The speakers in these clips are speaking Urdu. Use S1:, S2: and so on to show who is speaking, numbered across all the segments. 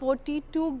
S1: 42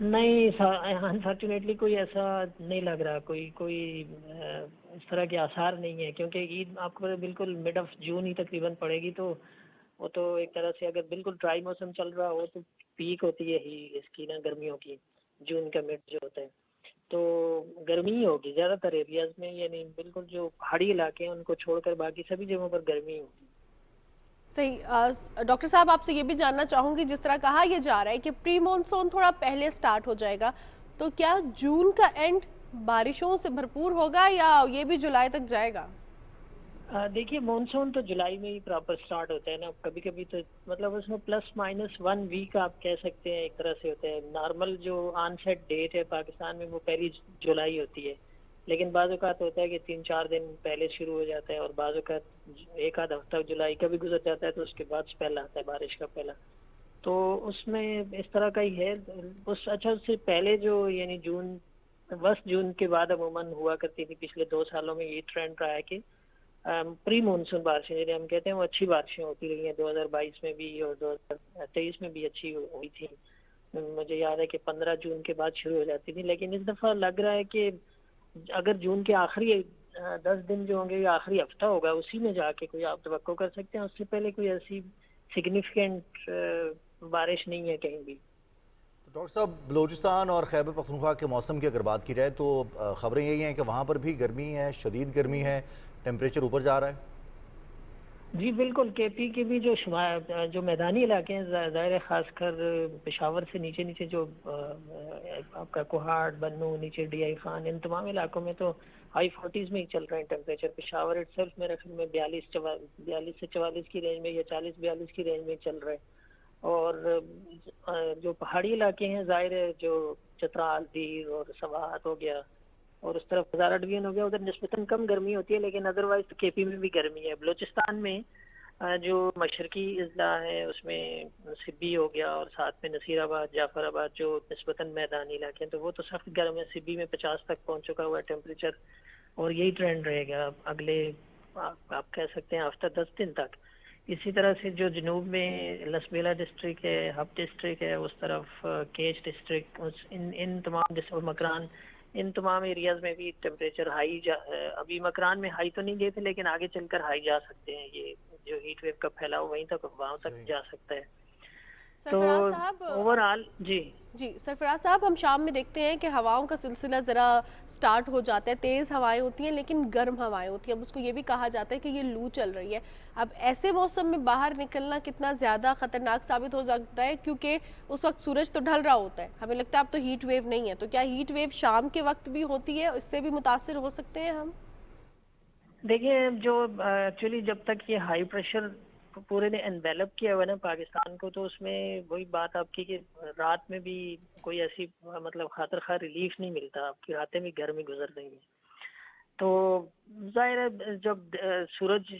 S2: نہیں انفارچونیٹلی کوئی ایسا نہیں لگ رہا، کوئی اس طرح کے آثار نہیں ہے، کیونکہ عید آپ کو بالکل مڈ آف جون ہی تقریباً پڑے گی، تو وہ تو ایک طرح سے اگر بالکل ڈرائی موسم چل رہا ہو تو پیک ہوتی ہے ہی اس کی نا گرمیوں کی، جون کا مڈ جو ہوتا ہے تو گرمی ہی ہوگی زیادہ تر ایریاز میں، یعنی بالکل جو پہاڑی علاقے ہیں ان کو چھوڑ کر باقی سبھی جگہوں پر گرمی ہوگی۔
S1: صحیح ڈاکٹر صاحب آپ سے یہ بھی جاننا چاہوں گی، جس طرح کہا یہ جا رہا ہے کہ پری مونسون تھوڑا پہلے سٹارٹ ہو جائے گا، تو کیا جون کا اینڈ بارشوں سے بھرپور ہوگا یا یہ بھی جولائی تک جائے گا؟
S2: دیکھیے مونسون تو جولائی میں ہی پراپر سٹارٹ ہوتا ہے نا، کبھی کبھی تو مطلب اس میں +- آپ کہہ سکتے ہیں ایک طرح سے ہوتا ہے، نارمل جو آن سیٹ ڈیٹ ہے پاکستان میں وہ 1 جولائی ہوتی ہے، لیکن بعض اوقات ہوتا ہے کہ 3-4 دن پہلے شروع ہو جاتا ہے، اور بعض اوقات ایک آدھ ہفتہ جولائی کا بھی گزر جاتا ہے تو اس کے بعد پہلا آتا ہے بارش کا پہلا، تو اس میں اس طرح کا ہی ہے۔ اس سے پہلے جو یعنی جون کے بعد عموماً ہوا کرتی تھی، پچھلے 2 سالوں میں یہ ٹرینڈ رہا ہے کہ پری مونسون بارشیں جنہیں ہم کہتے ہیں وہ اچھی بارشیں ہوتی رہی ہیں، 2022 میں بھی اور 2023 میں بھی اچھی ہوئی تھی، مجھے یاد ہے کہ 15 جون کے بعد شروع ہو جاتی تھی، لیکن اس دفعہ لگ رہا ہے کہ اگر جون کے آخری 10 دن جو ہوں گے یا آخری ہفتہ ہوگا اسی میں جا کے کوئی آپ توقع کر سکتے ہیں، اس سے پہلے کوئی ایسی سگنیفیکنٹ بارش نہیں ہے کہیں بھی۔
S3: ڈاکٹر صاحب بلوچستان اور خیبر پختونخوا کے موسم کی اگر بات کی جائے تو خبریں یہی ہیں کہ وہاں پر بھی گرمی ہے، شدید گرمی ہے، ٹیمپریچر اوپر جا رہا ہے۔
S2: جی بالکل، کے پی کے بھی جو میدانی علاقے ہیں ظاہر ہے، خاص کر پشاور سے نیچے جو آپ کا کوہاڑ، بنو، نیچے ڈی آئی خان، ان تمام علاقوں میں تو ہائی 40s میں ہی چل رہے ہیں ٹیمپریچر۔ پشاور اٹ سیلف میرے خیال میں 42 سے 44 کی رینج میں یا 40-42 کی رینج میں چل رہے ہیں، اور جو پہاڑی علاقے ہیں ظاہر ہے جو چترال، دیر اور سوات ہو گیا اور اس طرف ہزارہ ڈویژن ہو گیا، ادھر نسبتاً کم گرمی ہوتی ہے، لیکن ادروائز کے پی میں بھی گرمی ہے۔ بلوچستان میں جو مشرقی اضلاع ہے اس میں سبی ہو گیا اور ساتھ میں نصیر آباد، جعفر آباد جو نسبتاً میدانی علاقے ہیں تو وہ تو سخت گرم ہے، سبی میں 50 تک پہنچ چکا ہوا ہے ٹیمپریچر، اور یہی ٹرینڈ رہے گا اگلے آپ کہہ سکتے ہیں آفٹر 10 دن تک۔ اسی طرح سے جو جنوب میں لسبیلا ڈسٹرکٹ ہے، ہب ڈسٹرکٹ ہے، اس طرف کیچ ڈسٹرکٹ، ان تمام مکران، ان تمام ایریاز میں بھی ٹیمپریچر ہائی ابھی مکران میں ہائی تو نہیں گئے تھے لیکن آگے چل کر ہائی جا سکتے ہیں، یہ جو ہیٹ ویو کا پھیلاؤ وہیں تک وہاں تک جا سکتا ہے۔ تو
S1: سرفراز صاحب
S2: اوور آل
S1: جی سرفراز صاحب، ہم شام میں دیکھتے ہیں کہ ہواؤں کا سلسلہ ذرا سٹارٹ ہو جاتا ہے، تیز ہوائیں ہوتی ہیں لیکن گرم ہوائیں ہوتی ہیں، اب اس کو یہ بھی کہا جاتا ہے کہ یہ لو چل رہی ہے۔ اب ایسے موسم میں باہر نکلنا کتنا زیادہ خطرناک ثابت ہو سکتا ہے، کیونکہ اس وقت سورج تو ڈھل رہا ہوتا ہے، ہمیں لگتا ہے اب تو ہیٹ ویو نہیں ہے، تو کیا ہیٹ ویو شام کے وقت بھی ہوتی ہے، اس سے بھی متاثر ہو سکتے ہیں ہم؟
S2: دیکھیں جو ایکچولی جب تک یہ ہائی پریشر پورے نے انویلپ کیا ہوا ہے نا پاکستان کو، تو اس میں وہی بات آپ کی کہ رات میں بھی کوئی ایسی مطلب خاطر خواہ ریلیف نہیں ملتا، آپ کی راتیں بھی گرمی گزر رہی ہیں، تو ظاہر ہے جب سورج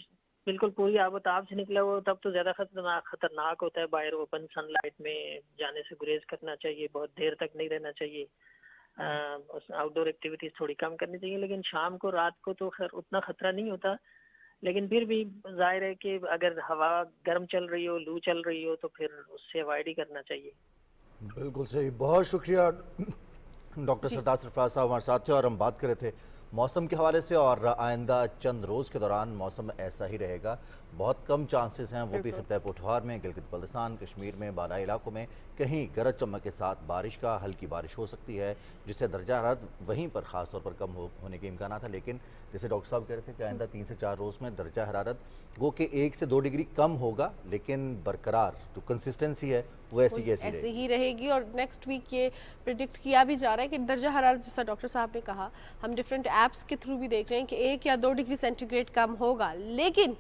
S2: بالکل پوری آب و تاب سے نکلا ہوا تب تو زیادہ خطرناک ہوتا ہے، باہر اوپن سن لائٹ میں جانے سے گریز کرنا چاہیے، بہت دیر تک نہیں رہنا چاہیے، آؤٹ ڈور ایکٹیویٹیز تھوڑی کم کرنی چاہیے، لیکن شام کو رات کو تو خیر اتنا خطرہ نہیں ہوتا، لیکن پھر بھی ظاہر ہے کہ اگر ہوا گرم چل رہی ہو، لو چل رہی ہو تو پھر اس سے اوائڈ ہی کرنا چاہیے۔
S3: بالکل صحیح، بہت شکریہ ڈاکٹر
S1: جی
S3: سردار سرفراز صاحب ہمارے ساتھ تھے، اور ہم بات کر رہے تھے موسم کے حوالے سے، اور آئندہ چند روز کے دوران موسم ایسا ہی رہے گا، بہت کم چانسز ہیں وہ بھی خطہ پٹھوار میں، گلگت بلتستان، کشمیر میں، بالائی علاقوں میں کہیں گرج چمک کے ساتھ بارش کا ہلکی بارش ہو سکتی ہے، جس سے درجہ حرارت وہیں پر خاص طور پر کم ہونے کے امکانات ہیں، لیکن جیسے ڈاکٹر صاحب کہہ رہے تھے کہ آئندہ 3 سے 4 روز میں درجہ حرارت وہ کہ 1 سے 2 ڈگری کم ہوگا، لیکن برقرار جو کنسسٹنسی ہے وہ ایسے
S1: ہی رہے گی، اور نیکسٹ ویک یہ پریڈکٹ کیا بھی جا رہا ہے کہ درجہ حرارت جیسا ڈاکٹر صاحب نے کہا، ہم ڈیفرنٹ ایپس کے تھرو بھی دیکھ رہے ہیں کہ 1 یا 2 ڈگری سینٹی گریڈ کم ہوگا، لیکن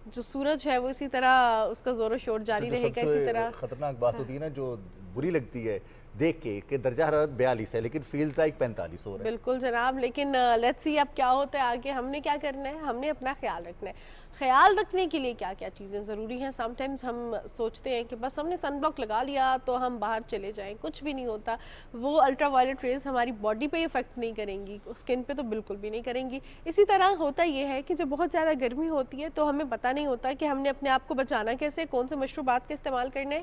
S1: جو سورج ہے وہ اسی طرح اس کا زور و شور جاری رہے گا، اسی طرح
S3: خطرناک بات ہوتی ہے نا جو بری لگتی ہے دیکھ کے کہ درجہ حرارت 42 ہے لیکن فیلز لائک 45 ہو رہا ہے۔
S1: بالکل جناب، لیکن لیٹس سی اب کیا ہوتا ہے آگے، ہم نے کیا کرنا ہے، ہم نے اپنا خیال رکھنا ہے۔ خیال رکھنے کے لیے کیا کیا چیزیں ضروری ہیں؟ سم ٹائمز ہم سوچتے ہیں کہ بس ہم نے سن بلاک لگا لیا تو ہم باہر چلے جائیں، کچھ بھی نہیں ہوتا، وہ الٹرا وائلٹ ریز ہماری باڈی پہ افیکٹ نہیں کریں گی، اسکن پہ تو بالکل بھی نہیں کریں گی۔ اسی طرح ہوتا یہ ہے کہ جب بہت زیادہ گرمی ہوتی ہے تو ہمیں پتہ نہیں ہوتا کہ ہم نے اپنے آپ کو بچانا کیسے، کون سے مشروبات کا استعمال کرنا ہے،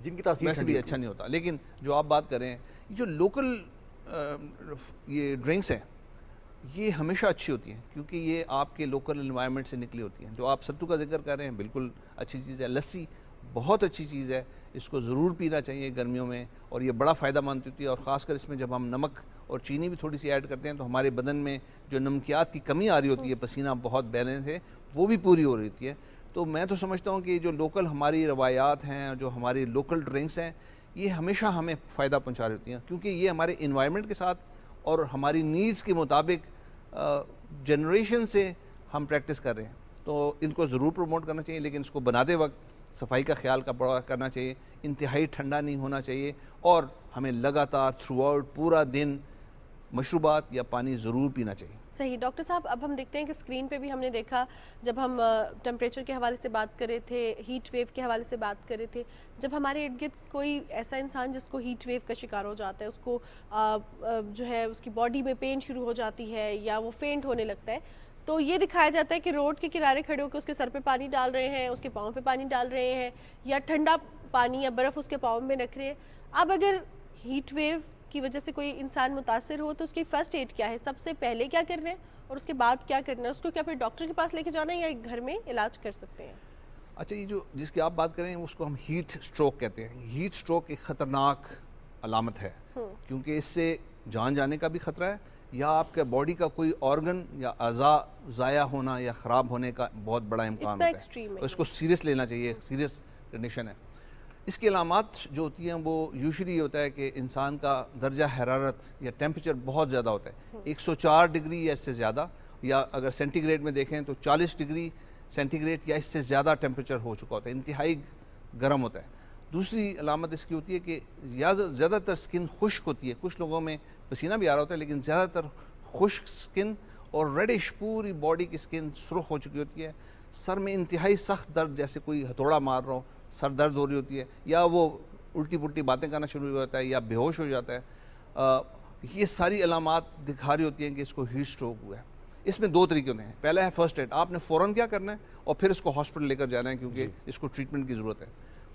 S3: جن کی تاثیر
S4: ویسے بھی اچھا نہیں ہوتا. لیکن جو آپ بات کریں یہ جو لوکل یہ ڈرنکس ہیں یہ ہمیشہ اچھی ہوتی ہیں کیونکہ یہ آپ کے لوکل انوائرمنٹ سے نکلی ہوتی ہیں. جو آپ ستو کا ذکر کر رہے ہیں بالکل اچھی چیز ہے. لسی بہت اچھی چیز ہے, اس کو ضرور پینا چاہیے گرمیوں میں, اور یہ بڑا فائدہ مند ہوتی ہے. اور خاص کر اس میں جب ہم نمک اور چینی بھی تھوڑی سی ایڈ کرتے ہیں تو ہمارے بدن میں جو نمکیات کی کمی آ رہی ہوتی ہے, پسینہ بہت بیلنس ہے, وہ بھی پوری ہو رہی ہوتی ہے. تو میں تو سمجھتا ہوں کہ جو لوکل ہماری روایات ہیں, جو ہماری لوکل ڈرنکس ہیں, یہ ہمیشہ ہمیں فائدہ پہنچا رہی ہوتی ہیں کیونکہ یہ ہمارے انوائرمنٹ کے ساتھ اور ہماری نیڈز کے مطابق جنریشن سے ہم پریکٹس کر رہے ہیں. تو ان کو ضرور پروموٹ کرنا چاہیے, لیکن اس کو بناتے وقت صفائی کا خیال کا بڑا کرنا چاہیے, انتہائی ٹھنڈا نہیں ہونا چاہیے, اور ہمیں لگاتار تھرو آؤٹ پورا دن مشروبات یا پانی ضرور پینا چاہیے.
S1: صحیح. ڈاکٹر صاحب اب ہم دیکھتے ہیں کہ اسکرین پہ بھی ہم نے دیکھا جب ہم ٹمپریچر کے حوالے سے بات کر رہے تھے, ہیٹ ویو کے حوالے سے بات کر رہے تھے, جب ہمارے ارد گرد کوئی ایسا انسان جس کو ہیٹ ویو کا شکار ہو جاتا ہے, اس کو جو ہے اس کی باڈی میں پین شروع ہو جاتی ہے یا وہ فینٹ ہونے لگتا ہے, تو یہ دکھایا جاتا ہے کہ روڈ کے کنارے کھڑے ہو کے اس کے سر پہ پانی ڈال رہے ہیں, اس کے پاؤں پہ پانی ڈال رہے ہیں, یا ٹھنڈا پانی یا برف اس کے پاؤں میں رکھ رہے ہیں. اب اگر ہیٹ ویو کی وجہ سے کوئی انسان متاثر ہو تو اس کی فرسٹ ایڈ کیا ہے؟ سب سے پہلے کیا کرنا ہے اور اس کے بعد کیا کرنا ہے؟ اس کو کیا پھر ڈاکٹر کے پاس لے کے جانا ہے یا گھر میں علاج کر سکتے ہیں؟
S4: اچھا, یہ جو جس کی آپ بات کریں اس کو ہم ہیٹ سٹروک کہتے ہیں. ہیٹ سٹروک ایک خطرناک علامت ہے کیونکہ اس سے جان جانے کا بھی خطرہ ہے, یا آپ کے باڈی کا کوئی آرگن یا اعضاء ضائع ہونا یا خراب ہونے کا بہت بڑا امکان ہوتا ہے. تو اس کو سیریس لینا چاہیے, سیریس کنڈیشن ہے. اس کی علامات جو ہوتی ہیں وہ یوزلی یہ ہوتا ہے کہ انسان کا درجہ حرارت یا ٹیمپریچر بہت زیادہ ہوتا ہے, 104 ڈگری یا اس سے زیادہ, یا اگر سینٹی گریڈ میں دیکھیں تو 40 ڈگری سینٹی گریڈ یا اس سے زیادہ ٹیمپریچر ہو چکا ہوتا ہے, انتہائی گرم ہوتا ہے. دوسری علامت اس کی ہوتی ہے کہ زیادہ تر سکن خشک ہوتی ہے. کچھ لوگوں میں پسینہ بھی آ رہا ہوتا ہے لیکن زیادہ تر خشک سکن اور ریڈش, پوری باڈی کی سکن سرخ ہو چکی ہوتی ہے. سر میں انتہائی سخت درد, جیسے کوئی ہتھوڑا مار رہا ہو, سر درد ہو رہی ہوتی ہے, یا وہ الٹی پلٹی باتیں کرنا شروع ہو جاتا ہے یا بے ہوش ہو جاتا ہے. یہ ساری علامات دکھا رہی ہوتی ہیں کہ اس کو ہیٹ سٹروک ہوا ہے. اس میں دو طریقے ہوتے ہیں. پہلا ہے فرسٹ ایڈ, آپ نے فوراً کیا کرنا ہے اور پھر اس کو ہاسپٹل لے کر جانا ہے کیونکہ اس کو ٹریٹمنٹ کی ضرورت ہے.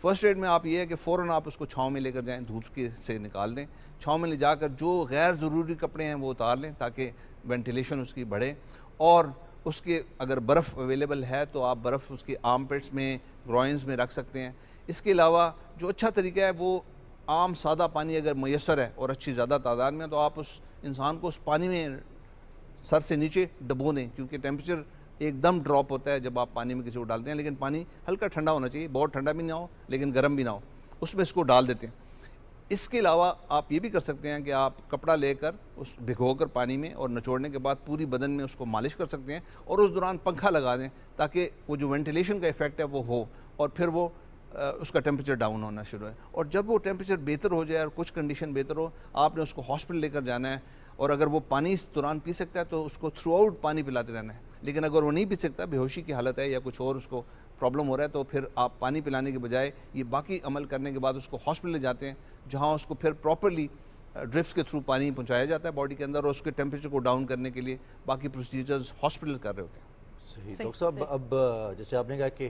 S4: فرسٹ ایڈ میں آپ یہ ہے کہ فوراً آپ اس کو چھاؤں میں لے کر جائیں, دھوپ کے سے نکال دیں, چھاؤں میں لے جا کر جو غیر ضروری کپڑے ہیں وہ اتار لیں تاکہ وینٹیلیشن اس کی بڑھے. اور اس کے اگر برف اویلیبل ہے تو آپ برف اس کے آرم پیٹس میں, گروئنز میں رکھ سکتے ہیں. اس کے علاوہ جو اچھا طریقہ ہے وہ عام سادہ پانی اگر میسر ہے اور اچھی زیادہ تعداد میں, تو آپ اس انسان کو اس پانی میں سر سے نیچے ڈبو دیں, کیونکہ ٹیمپریچر ایک دم ڈراپ ہوتا ہے جب آپ پانی میں کسی کو ڈالتے ہیں. لیکن پانی ہلکا ٹھنڈا ہونا چاہیے, بہت ٹھنڈا بھی نہ ہو لیکن گرم بھی نہ ہو, اس میں اس کو ڈال دیتے ہیں. اس کے علاوہ آپ یہ بھی کر سکتے ہیں کہ آپ کپڑا لے کر اس بھگو کر پانی میں اور نچوڑنے کے بعد پوری بدن میں اس کو مالش کر سکتے ہیں, اور اس دوران پنکھا لگا دیں تاکہ وہ جو وینٹیلیشن کا ایفیکٹ ہے وہ ہو, اور پھر وہ اس کا ٹیمپریچر ڈاؤن ہونا شروع ہے. اور جب وہ ٹیمپریچر بہتر ہو جائے اور کچھ کنڈیشن بہتر ہو, آپ نے اس کو ہاسپٹل لے کر جانا ہے. اور اگر وہ پانی اس دوران پی سکتا ہے تو اس کو تھرو آؤٹ پانی پلاتے رہنا ہے. لیکن اگر وہ نہیں پی سکتا, بے ہوشی کی حالت ہے یا کچھ اور اس کو پرابلم ہو رہا ہے, تو پھر آپ پانی پلانے کے بجائے یہ باقی عمل کرنے کے بعد اس کو ہاسپٹل لے جاتے ہیں, جہاں اس کو پھر پراپرلی ڈرپس کے تھرو پانی پہنچایا جاتا ہے باڈی کے اندر, اور اس کے ٹیمپریچر کو ڈاؤن کرنے کے لیے باقی پروسیجرز ہاسپٹل کر رہے ہوتے ہیں.
S3: صحیح. ڈاکٹر صاحب اب جیسے آپ نے کہا کہ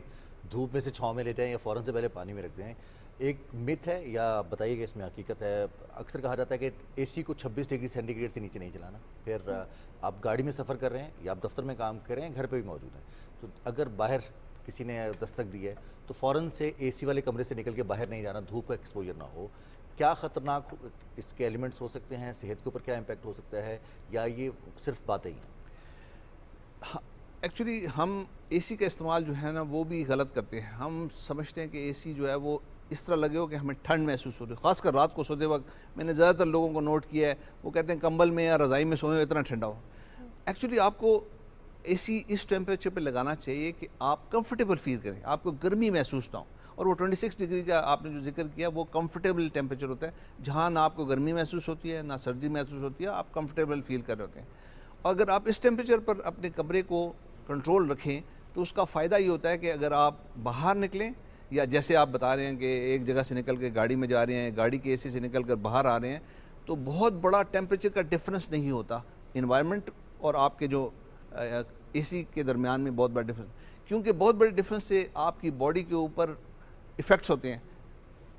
S3: دھوپ میں سے چھاؤں میں لیتے ہیں یا فوراً سے پہلے پانی میں رکھتے ہیں, ایک مت ہے یا بتائیے کہ اس میں حقیقت ہے؟ اکثر کہا جاتا ہے کہ اے سی کو 26 ڈگری سینٹی گریڈ سے نیچے نہیں چلانا. پھر آپ گاڑی میں سفر کر رہے ہیں یا آپ دفتر میں کام کر رہے ہیں, گھر پہ بھی موجود ہیں, تو اگر باہر کسی نے دستک دی ہے تو فوراً سے اے سی والے کمرے سے نکل کے باہر نہیں جانا, دھوپ کا ایکسپوجر نہ ہو. کیا خطرناک اس کے ایلیمنٹس ہو سکتے ہیں, صحت کے اوپر کیا امپیکٹ ہو سکتا ہے, یا یہ صرف باتیں ہی ہیں؟
S4: ایکچولی ہم اے سی کا استعمال جو ہے نا وہ بھی غلط کرتے ہیں. ہم سمجھتے ہیں کہ اے سی جو ہے وہ اس طرح لگے ہو کہ ہمیں ٹھنڈ محسوس ہو رہی ہے, خاص کر رات کو سوتے وقت. میں نے زیادہ تر لوگوں کو نوٹ کیا ہے, وہ کہتے ہیں کمبل میں یا رضائی میں سوئیں اتنا ٹھنڈا ہو. ایکچولی آپ کو اے سی اس ٹیمپریچر پہ لگانا چاہیے کہ آپ کمفرٹیبل فیل کریں, آپ کو گرمی محسوس نہ ہو. اور وہ 26 ڈگری کا آپ نے جو ذکر کیا وہ کمفرٹیبل ٹیمپریچر ہوتا ہے, جہاں نہ آپ کو گرمی محسوس ہوتی ہے نہ سردی محسوس ہوتی ہے, آپ کمفرٹیبل فیل کر رہے ہوتے ہیں. اگر آپ اس ٹیمپریچر پر اپنے کمرے کو کنٹرول رکھیں تو اس کا فائدہ یہ ہوتا ہے کہ اگر آپ باہر نکلیں, یا جیسے آپ بتا رہے ہیں کہ ایک جگہ سے نکل کے گاڑی میں جا رہے ہیں, گاڑی کے اے سی سے نکل کر باہر آ رہے ہیں, تو بہت بڑا ٹیمپریچر کا ڈفرنس نہیں ہوتا انوائرمنٹ اور آپ کے جو اے سی کے درمیان میں بہت بڑا ڈفرنس, کیونکہ بہت بڑے ڈفرنس سے آپ کی باڈی کے اوپر ایفیکٹس ہوتے ہیں.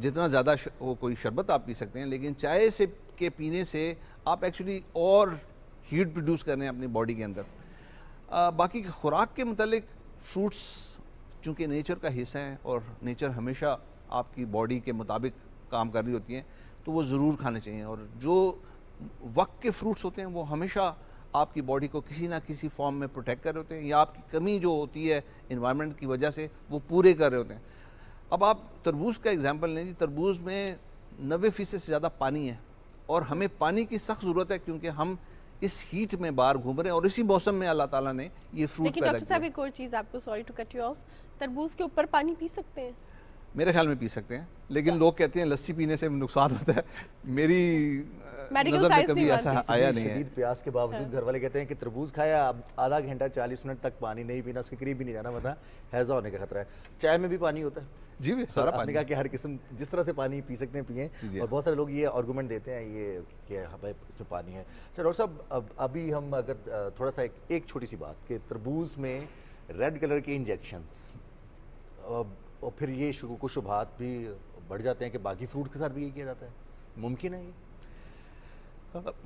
S4: جتنا زیادہ وہ کوئی شربت آپ پی سکتے ہیں، لیکن چائے سے کے پینے سے آپ ایکچولی اور ہیٹ پروڈیوس کر رہے ہیں اپنی باڈی کے اندر۔ باقی خوراک کے متعلق فروٹس چونکہ نیچر کا حصہ ہیں اور نیچر ہمیشہ آپ کی باڈی کے مطابق کام کر رہی ہوتی ہیں، تو وہ ضرور کھانے چاہیے، اور جو وقت کے فروٹس ہوتے ہیں وہ ہمیشہ آپ کی باڈی کو کسی نہ کسی فارم میں پروٹیکٹ کر رہے ہوتے ہیں، یا آپ کی کمی جو ہوتی ہے انوائرمنٹ کی وجہ سے وہ پورے کر رہے ہوتے ہیں۔ اب آپ تربوز کا اگزامپل لیں جی، تربوز میں 90% سے زیادہ پانی ہے، اور ہمیں پانی کی سخت ضرورت ہے کیونکہ ہم اس ہیٹ میں باہر گھوم رہے ہیں، اور اسی موسم میں اللہ تعالیٰ نے یہ فروٹ
S1: لیکن
S4: پیدا
S1: ڈاکٹر
S4: کیا۔
S1: صاحب ایک اور چیز آپ کو، sorry to cut you off, تربوز کے اوپر پانی پی سکتے ہیں؟
S4: میرے خیال میں پی سکتے ہیں، لیکن لوگ کہتے ہیں لسی پینے سے نقصان ہوتا ہے، میری
S1: میڈیکل
S4: نظر میں
S1: سائنس
S4: کبھی
S1: نہیں
S4: ایسا
S1: مانتی۔
S4: آیا نہیں ہے۔
S3: شدید پیاس کے باوجود گھر والے کہتے ہیں کہ تربوز کھایا، اب آدھا گھنٹہ 40 منٹ تک پانی نہیں پینا، اس کے قریب بھی نہیں جانا ورنہ ہیضہ ہونے کا خطرہ ہے۔ چائے میں بھی پانی ہوتا ہے؟
S4: جی سارا
S3: آپ نے
S4: پانی۔
S3: کہا کہ ہر قسم جس طرح سے پانی پی سکتے ہیں پئیں، اور بہت سارے لوگ یہ آرگومنٹ دیتے ہیں یہ کہ ہمیں اس میں پانی ہے۔ اچھا ڈاکٹر صاحب، ابھی ہم اگر تھوڑا سا ایک چھوٹی سی بات کہ تربوز میں ریڈ کلر کے انجیکشنز، اور پھر یہ کچھ شبہات بھی بڑھ جاتے ہیں کہ باقی فروٹ کے ساتھ بھی یہ کیا جاتا ہے، ممکن ہے یہ؟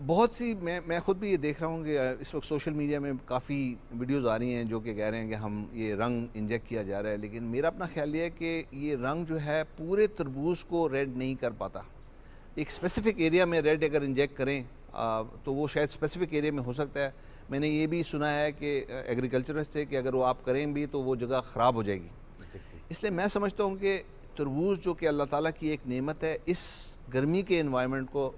S4: بہت سی میں خود بھی یہ دیکھ رہا ہوں کہ اس وقت سوشل میڈیا میں کافی ویڈیوز آ رہی ہیں جو کہ کہہ رہے ہیں کہ ہم یہ رنگ انجیکٹ کیا جا رہا ہے، لیکن میرا اپنا خیال یہ ہے کہ یہ رنگ جو ہے پورے تربوز کو ریڈ نہیں کر پاتا۔ ایک اسپیسیفک ایریا میں ریڈ اگر انجیکٹ کریں تو وہ شاید اسپیسیفک ایریا میں ہو سکتا ہے۔ میں نے یہ بھی سنا ہے کہ ایگریکلچرسٹ سے کہ اگر وہ آپ کریں بھی تو وہ جگہ خراب ہو جائے گی۔ اس لیے میں سمجھتا ہوں کہ تربوز جو کہ اللہ تعالیٰ کی ایک نعمت ہے، اس گرمی کے انوائرمنٹ کو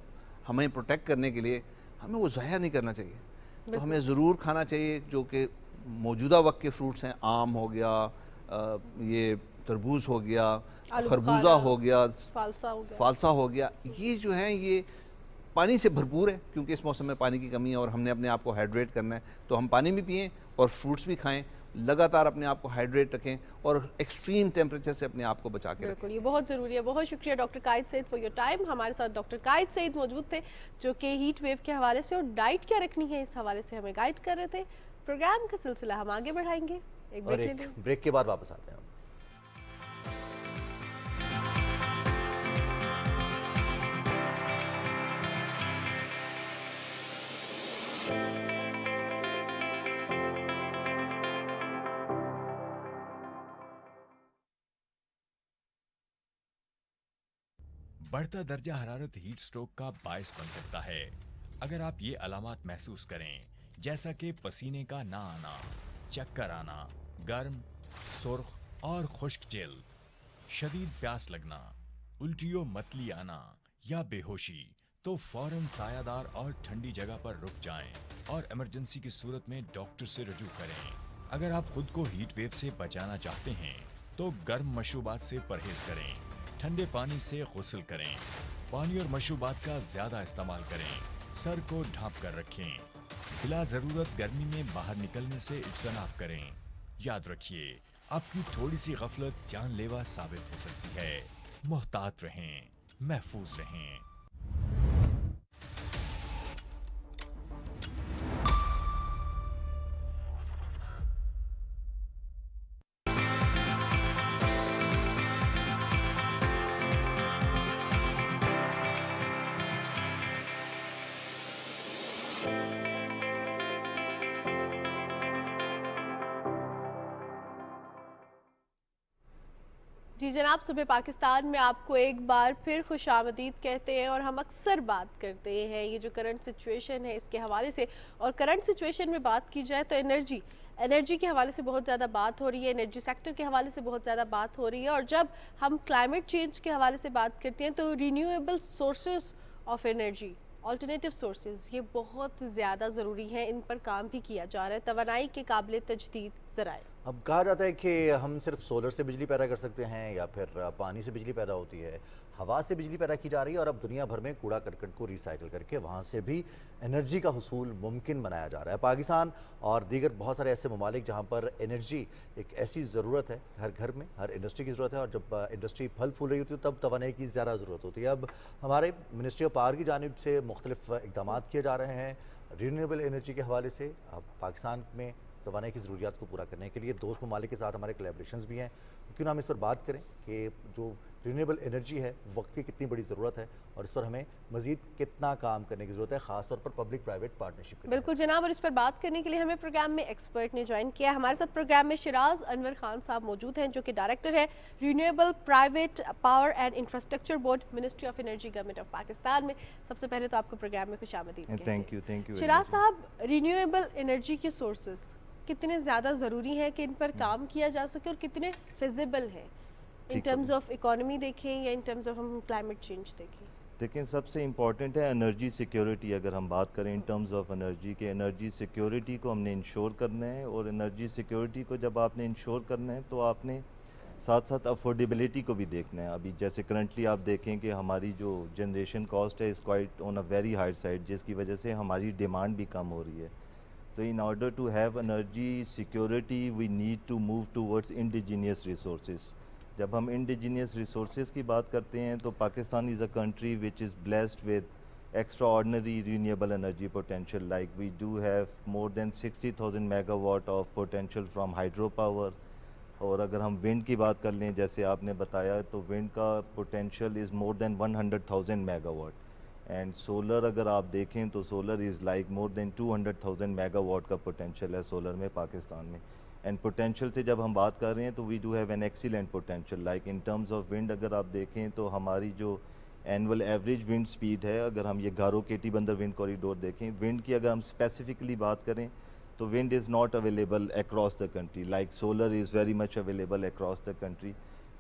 S4: ہمیں پروٹیکٹ کرنے کے لیے ہمیں وہ ضائع نہیں کرنا چاہیے، تو ہمیں ضرور کھانا چاہیے۔ جو کہ موجودہ وقت کے فروٹس ہیں، آم ہو گیا، یہ تربوز ہو گیا، خربوزہ ہو گیا، فالسا ہو گیا، یہ جو ہیں یہ پانی سے بھرپور ہے کیونکہ اس موسم میں پانی کی کمی ہے اور ہم نے اپنے آپ کو ہائیڈریٹ کرنا ہے، تو ہم پانی بھی پئیں اور فروٹس بھی کھائیں، لگاتار اپنے آپ کو ہائیڈریٹ رکھیں اور ایکسٹریم ٹیمپریچر سے اپنے آپ کو بچا کے رکھیں۔
S1: بالکل، یہ بہت ضروری ہے۔ بہت شکریہ doctor Quaid Saeed for your time. ہمارے ساتھ ڈاکٹر قائد سعید موجود تھے جو کہ ہیٹ ویو کے حوالے سے اور ڈائٹ کیا رکھنی ہے اس حوالے سے ہمیں گائیڈ کر رہے تھے۔ پروگرام کا سلسلہ ہم آگے بڑھائیں گے، ایک
S3: اور
S1: بریک لے
S3: ایک
S1: لیں۔
S3: بریک کے بعد واپس آتے ہیں ہم۔
S5: بڑھتا درجہ حرارت ہیٹ سٹروک کا باعث بن سکتا ہے۔ اگر آپ یہ علامات محسوس کریں جیسا کہ پسینے کا نہ آنا، چکر آنا، گرم، سرخ اور خشک جلد، شدید پیاس لگنا، الٹی و متلی آنا یا بے ہوشی، تو فوراً سایہ دار اور ٹھنڈی جگہ پر رک جائیں اور ایمرجنسی کی صورت میں ڈاکٹر سے رجوع کریں۔ اگر آپ خود کو ہیٹ ویو سے بچانا چاہتے ہیں تو گرم مشروبات سے پرہیز کریں، ٹھنڈے پانی سے غسل کریں، پانی اور مشروبات کا زیادہ استعمال کریں، سر کو ڈھانپ کر رکھیں، بلا ضرورت گرمی میں باہر نکلنے سے اجتناب کریں۔ یاد رکھیے، آپ کی تھوڑی سی غفلت جان لیوا ثابت ہو سکتی ہے۔ محتاط رہیں، محفوظ رہیں۔
S1: جی جناب، صبح پاکستان میں آپ کو ایک بار پھر خوش آمدید کہتے ہیں، اور ہم اکثر بات کرتے ہیں یہ جو کرنٹ سچویشن ہے اس کے حوالے سے، اور کرنٹ سچویشن میں بات کی جائے تو انرجی کے حوالے سے بہت زیادہ بات ہو رہی ہے، انرجی سیکٹر کے حوالے سے بہت زیادہ بات ہو رہی ہے، اور جب ہم کلائمیٹ چینج کے حوالے سے بات کرتے ہیں تو renewable sources of energy, alternative sources, یہ بہت زیادہ ضروری ہیں، ان پر کام بھی کیا جا رہا ہے، توانائی کے قابل تجدید ذرائع۔
S3: اب کہا جاتا ہے کہ ہم صرف سولر سے بجلی پیدا کر سکتے ہیں یا پھر پانی سے بجلی پیدا ہوتی ہے، ہوا سے بجلی پیدا کی جا رہی ہے، اور اب دنیا بھر میں کوڑا کرکٹ کو ریسائیکل کر کے وہاں سے بھی انرجی کا حصول ممکن بنایا جا رہا ہے۔ پاکستان اور دیگر بہت سارے ایسے ممالک جہاں پر انرجی ایک ایسی ضرورت ہے، ہر گھر میں ہر انڈسٹری کی ضرورت ہے، اور جب انڈسٹری پھل پھول رہی ہوتی ہے تب توانائی کی زیادہ ضرورت ہوتی ہے۔ اب ہمارے منسٹری آف پاور کی جانب سے مختلف اقدامات کیے جا رہے ہیں رینیویبل انرجی کے حوالے سے۔ اب پاکستان میں توانائی کی ضروریات کو پورا کرنے کے لیے دوست ممالک کے ساتھ ہمارے کولیبریشنز بھی ہیں. کیوں نہ ہم اس پر بات کریں کہ جو رینیویبل انرجی ہے وقت کی کتنی بڑی ضرورت ہے اور اس پر ہمیں مزید کتنا کام کرنے کی ضرورت ہے, خاص طور پر پبلک پرائیویٹ پارٹنرشپ.
S1: بالکل جناب, اور اس پر بات کرنے کے لیے ہمیں پروگرام میں ایکسپرٹ نے جوائن کیا. ہمارے ساتھ پروگرام میں شیراز انور خان صاحب موجود ہیں جو کہ ڈائریکٹر ہے renewable private power and infrastructure board, ministry of energy, government of Pakistan میں. سب سے پہلے تو آپ کو پروگرام میں خوش آمدید کہتے ہیں.
S4: Thank you.
S1: شیراز صاحب, رینیویبل انرجی کے سورسز کتنے زیادہ ضروری ہیں کہ ان پر کام کیا جا سکے اور کتنے فیزیبل ہیں ان ٹرمز آف اکانومی دیکھیں یا ان ٹرمز آف ہم کلائمیٹ چینج دیکھیں؟
S6: دیکھیں, سب سے امپورٹنٹ ہے انرجی سیکیورٹی. اگر ہم بات کریں ان ٹرمز آف انرجی کے, انرجی سیکیورٹی کو ہم نے انشور کرنا ہے, اور انرجی سیکیورٹی کو جب آپ نے انشور کرنا ہے تو آپ نے ساتھ ساتھ افورڈیبلٹی کو بھی دیکھنا ہے. ابھی جیسے کرنٹلی آپ دیکھیں کہ ہماری جو جنریشن کاسٹ ہے از quite on a very high side, جس کی وجہ سے ہماری ڈیمانڈ بھی کم ہو رہی ہے. تو in order to have energy security we need to move towards indigenous resources. جب ہم انڈیجینیس ریسورسز کی بات کرتے ہیں تو Pakistan is a country which is blessed with extraordinary renewable energy potential. Like we do have more than 60,000 megawatt of potential from hydropower. اور اگر ہم ونڈ کی بات کر لیں جیسے آپ نے بتایا, تو ونڈ کا potential is more than 100,000 megawatt. And solar اگر آپ دیکھیں تو solar is like more than 200,000 megawatt کا پوٹینشیل ہے سولر میں پاکستان میں. اینڈ پوٹینشیل سے جب ہم بات کر رہے ہیں تو we do have an excellent potential. Like in terms of wind اگر آپ دیکھیں تو ہماری جو اینول ایوریج ونڈ سپیڈ ہے, اگر ہم یہ گارو کیٹی بندر ونڈ کوریڈور دیکھیں, ونڈ کی اگر ہم اسپیسیفکلی بات کریں تو wind is not available across the country like solar is very much available across the country.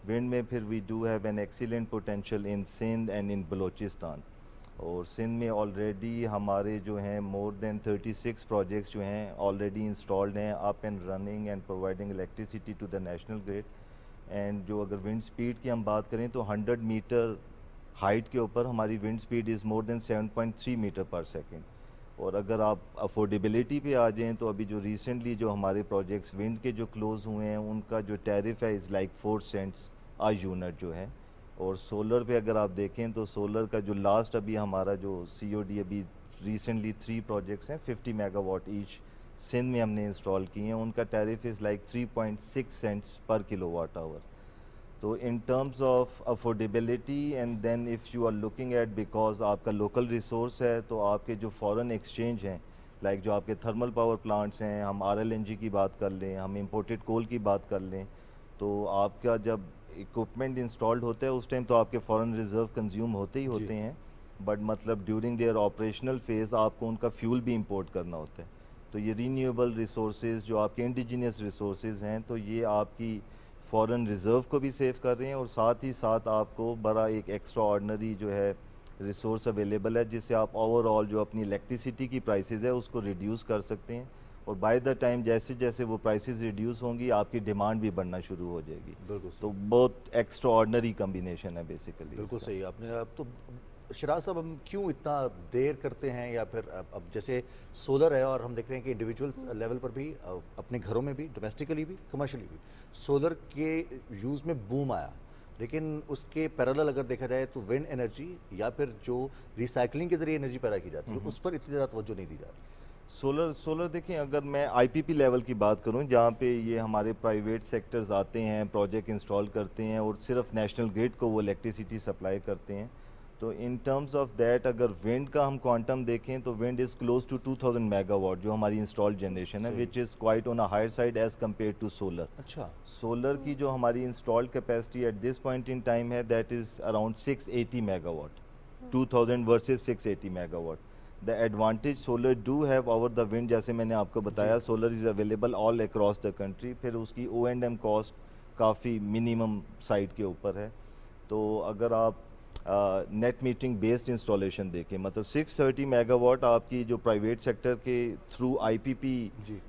S6: Wind میں پھر we do have an excellent potential in Sindh and in Balochistan. اور سندھ میں آلریڈی ہمارے جو ہیں مور دین 36 پروجیکٹس جو ہیں آلریڈی انسٹالڈ ہیں, up and running and providing electricity to the national grid. And جو اگر ونڈ سپیڈ کی ہم بات کریں تو 100 میٹر ہائٹ کے اوپر ہماری ونڈ سپیڈ از مور دین 7.3 میٹر پر سیکنڈ. اور اگر آپ افورڈیبلٹی پہ آ جائیں تو ابھی جو ریسنٹلی جو ہمارے پروجیکٹس ونڈ کے جو کلوز ہوئے ہیں ان کا جو ٹیرف ہے is like 4 cents a unit جو ہے. اور سولر پہ اگر آپ دیکھیں تو سولر کا جو لاسٹ ابھی ہمارا جو سی او ڈی ابھی ریسنٹلی 3 پروجیکٹس ہیں 50 میگا واٹ ایچ سندھ میں ہم نے انسٹال کی ہیں, ان کا tariff is like 3.6 cents per kilowatt hour. تو in terms of affordability and then if you are looking at, because آپ کا لوکل ریسورس ہے تو آپ کے جو فورن ایکسچینج ہیں لائک جو آپ کے تھرمل پاور پلانٹس ہیں, ہم RLNG کی بات کر لیں, ہم امپورٹڈ کول کی بات کر لیں, تو آپ کا جب اکوپمنٹ انسٹالڈ ہوتا ہے اس ٹائم تو آپ کے فورن ریزرو کنزیوم ہوتے ہی ہوتے ہیں, بٹ مطلب ڈیورنگ دیئر آپریشنل فیز آپ کو ان کا فیول بھی امپورٹ کرنا ہوتا ہے. تو یہ رینیویبل ریسورسز جو آپ کے انڈیجینیس ریسورسز ہیں تو یہ آپ کی فورن ریزرو کو بھی سیو کر رہے ہیں, اور ساتھ ہی ساتھ آپ کو بڑا ایک ایکسٹرا آرڈنری جو ہے ریسورس اویلیبل ہے جس سے آپ اوور آل جو اپنی الیکٹریسٹی کی پرائسز ہے اس کو ریڈیوس کر سکتے ہیں. اور بائی دا ٹائم جیسے جیسے وہ پرائسز ریڈیوس ہوں گی آپ کی ڈیمانڈ بھی بڑھنا شروع ہو جائے گی.
S3: بالکل,
S6: تو بہت ایکسٹرا آرڈنری کمبینیشن ہے بیسیکلی.
S3: بالکل صحیح آپ نے. اب تو شیراز صاحب ہم کیوں اتنا دیر کرتے ہیں, یا پھر اب جیسے سولر ہے اور ہم دیکھتے ہیں کہ انڈیویجول لیول پر بھی اپنے گھروں میں بھی, ڈومیسٹکلی بھی, کمرشلی بھی سولر کے یوز میں بوم آیا, لیکن اس کے پیرالل اگر دیکھا جائے تو ونڈ انرجی یا پھر جو ریسائکلنگ کے ذریعے انرجی پیدا کی جاتی ہے اس پر اتنی زیادہ توجہ نہیں دی جاتی.
S6: سولر دیکھیں, اگر میں IPP لیول کی بات کروں جہاں پہ یہ ہمارے پرائیویٹ سیکٹرز آتے ہیں, پروجیکٹ انسٹال کرتے ہیں اور صرف نیشنل گریڈ کو وہ الیکٹریسٹی سپلائی کرتے ہیں, تو ان ٹرمز آف دیٹ اگر ونڈ کا ہم کوانٹم دیکھیں تو wind is close to 2000 megawatt جو ہماری انسٹال جنریشن ہے, which is quite on a higher side as compare to solar.
S3: اچھا,
S6: سولر کی جو ہماری installed capacity at this point in time ہے that is around 680 megawatt, 2000 versus 680 megawatt. The advantage solar do have over the wind, جیسے میں نے آپ کو بتایا solar is available all across the country. پھر اس کی O&M cost کافی منیمم سائٹ کے اوپر ہے. تو اگر آپ نیٹ میٹرنگ بیسڈ انسٹالیشن دیکھیں, مطلب 630 میگا واٹ آپ کی جو پرائیویٹ سیکٹر کے تھرو IPP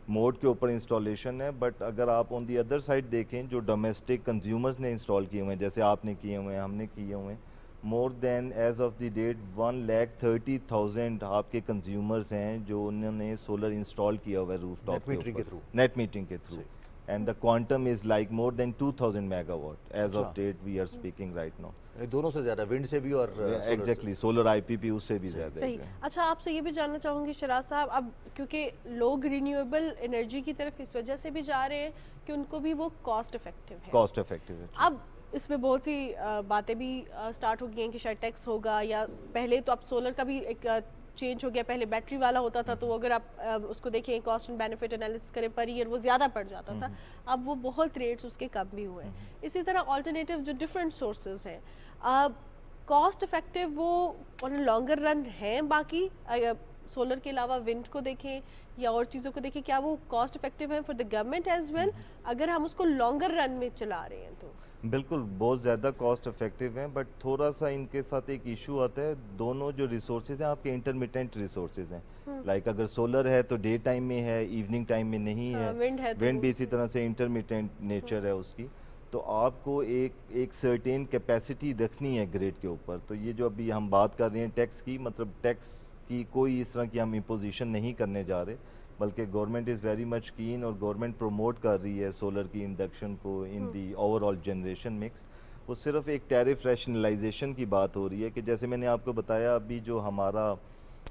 S6: موڈ کے اوپر انسٹالیشن ہے, بٹ اگر آپ آن دی ادر سائڈ دیکھیں جو ڈومیسٹک کنزیومرز نے انسٹال کیے ہوئے ہیں, جیسے آپ نے کیے ہوئے ہیں, ہم نے کیے ہوئے ہیں, مور دین ایز آف دی ڈیٹ 130,000 آپ کے کنزیومرز ہیں جو انہوں نے سولر انسٹال کیا ہوا ہے روف ٹاپ نیٹ میٹرنگ کے through, and the quantum is like more than 2000 megawatt as of date we are speaking right now.
S3: دونوں سے زیادہ ونڈ سے بھی اور
S6: ایگزیکٹلی سولر آئی پی پی اس سے بھی زیادہ
S1: صحیح. اچھا آپ سے یہ بھی جاننا چاہوں گی شراز صاحب, اب کیونکہ لوگ رینیویبل انرجی کی طرف اس وجہ سے بھی جا رہے ہیں کہ ان کو بھی وہ کاسٹ افیکٹو ہے.
S6: کاسٹ افیکٹو ہے.
S1: اب اس میں بہت سی باتیں بھی سٹارٹ ہو گئی ہیں کہ شاید ٹیکس ہوگا, یا پہلے تو اب سولر کا بھی ایک چینج ہو گیا, پہلے بیٹری والا ہوتا تھا تو اگر آپ اس کو دیکھیں کاسٹ اینڈ بینیفٹ انالیسس کریں پر ایئر وہ زیادہ پڑ جاتا تھا, اب وہ بہت ریٹس اس کے کم بھی ہوئے ہیں. اسی طرح آلٹرنیٹیو جو ڈفرینٹ سورسز ہیں کاسٹ افیکٹو وہ آن اے لانگر رن ہیں, باقی سولر کے علاوہ ونڈ کو دیکھیں یا اور چیزوں کو دیکھیں, کیا وہ کاسٹ افیکٹو ہیں for the government as well اگر ہم اس کو لانگر رن میں چلا رہے ہیں تو؟
S6: بالکل بہت زیادہ کاسٹ افیکٹو ہیں, بٹ تھوڑا سا ان کے ساتھ ایک ایشو آتا ہے. دونوں جو ریسورسز ہیں آپ کے انٹرمیٹنٹ ریسورسز ہیں, لائک اگر سولر ہے تو ڈے ٹائم میں ہے, ایوننگ ٹائم میں نہیں ہے. ونڈ بھی اسی طرح سے انٹرمیٹنٹ نیچر ہے اس کی, تو آپ کو ایک سرٹین کیپیسٹی رکھنی ہے گریڈ کے اوپر. تو یہ جو ابھی ہم بات کر رہے ہیں ٹیکس کی, مطلب ٹیکس کی کوئی اس طرح کی ہم امپوزیشن نہیں کرنے جا رہے, بلکہ government is very much can, اور گورنمنٹ پروموٹ کر رہی ہے سولر کی انڈکشن کو ان دی اوور آل جنریشن مکس. وہ صرف ایک ٹیرف ریشنلائزیشن کی بات ہو رہی ہے کہ جیسے میں نے آپ کو بتایا ابھی جو ہمارا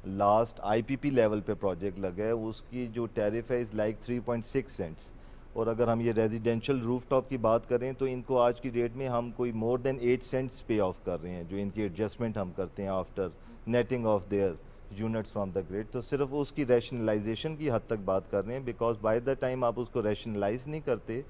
S6: لاسٹ آئی پی پی لیول پہ پروجیکٹ لگا ہے اس کی جو ٹیرف ہے از لائک 3.6 سینٹس, اور اگر ہم یہ ریزیڈینشیل روف ٹاپ کی بات کریں تو ان کو آج کی ڈیٹ میں ہم کوئی مور دین 8 سینٹس پے آف کر رہے ہیں, جو ان کی ایڈجسٹمنٹ ہم کرتے ہیں after netting of their units from the grid. تو صرف اس کی ریشنلائزیشن کی حد تک بات کر رہے ہیں, بیکاز بائی دا ٹائم آپ اس کو ریشنلائز نہیں کرتے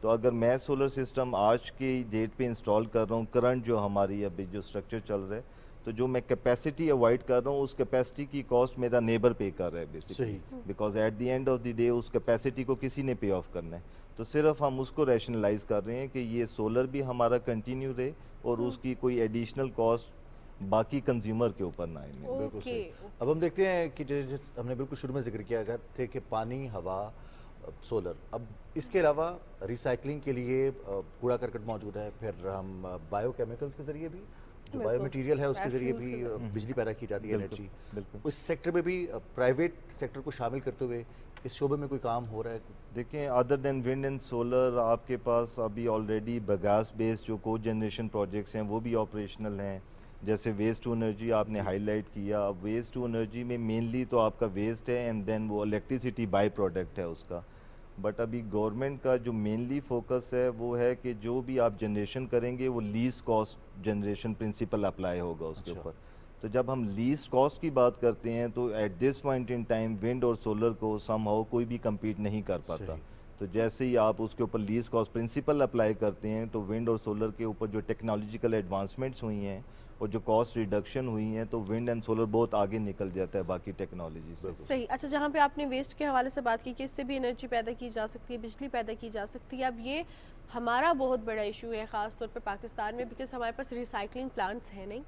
S6: تو اگر میں سولر سسٹم آج کی ڈیٹ پہ انسٹال کر رہا ہوں, کرنٹ جو ہماری ابھی جو اسٹرکچر چل رہا ہے, تو جو میں کیپیسٹی اوائڈ کر رہا ہوں اس کیپیسٹی کی کاسٹ میرا نیبر پے کر رہا ہے basically, because at the end of the day اس کیپیسٹی کو کسی نے پے آف کرنا ہے. تو صرف ہم اس کو ریشنلائز کر رہے ہیں کہ یہ سولر بھی ہمارا کنٹینیو رہے اور اس کی کوئی ایڈیشنل کاسٹ باقی کنزیومر کے اوپر نہ آئے.
S3: بالکل صحیح. اب ہم دیکھتے ہیں کہ جیسے ہم نے بالکل شروع میں ذکر کیا گیا تھے کہ پانی, ہوا, سولر, اب اس کے علاوہ ریسائکلنگ کے لیے کوڑا کرکٹ موجود ہے, پھر ہم بایو کیمیکلز کے ذریعے بھی جو بایو مٹیریل ہے اس کے ذریعے بھی بجلی پیدا کی جاتی ہے, انرجی. اس سیکٹر میں بھی پرائیویٹ سیکٹر کو شامل کرتے ہوئے اس شعبے میں کوئی کام ہو رہا ہے؟
S6: دیکھیں other than wind and solar آپ کے پاس ابھی آلریڈی بگاس بیس جو کو جنریشن پروجیکٹس ہیں وہ بھی آپریشنل ہیں. جیسے ویسٹ ٹو انرجی آپ نے ہائی لائٹ کیا, اب ویسٹ ٹو انرجی میں مینلی تو آپ کا ویسٹ ہے اینڈ دین وہ الیکٹریسٹی بائی پروڈکٹ ہے اس کا. بٹ ابھی گورنمنٹ کا جو مینلی فوکس ہے وہ ہے کہ جو بھی آپ جنریشن کریں گے وہ least cost generation principle apply ہوگا اس کے اوپر. تو جب ہم لیسٹ کاسٹ کی بات کرتے ہیں تو at this point in time wind اور سولر کو سم ہاؤ کوئی بھی کمپیٹ نہیں کر پاتا. تو جیسے ہی آپ اس کے اوپر لیسٹ کاسٹ پرنسپل اپلائی کرتے ہیں تو ونڈ اور سولر کے اوپر جو ٹیکنالوجیکل ایڈوانسمنٹس ہوئی ہیں اور جو کاسٹ ریڈکشن ہوئی ہیں تو ونڈ اینڈ سولر بہت آگے نکل جاتا ہے باقی ٹیکنالوجی سے.
S1: صحیح. اچھا جہاں پہ آپ نے ویسٹ کے حوالے سے بات کی کہ اس سے بھی انرجی پیدا کی جا سکتی ہے, بجلی پیدا کی جا سکتی ہے, اب یہ ہمارا بہت بڑا ایشو ہے خاص طور پہ پاکستان میں, بیکاز ہمارے پاس ریسائکلنگ پلانٹس ہیں نہیں,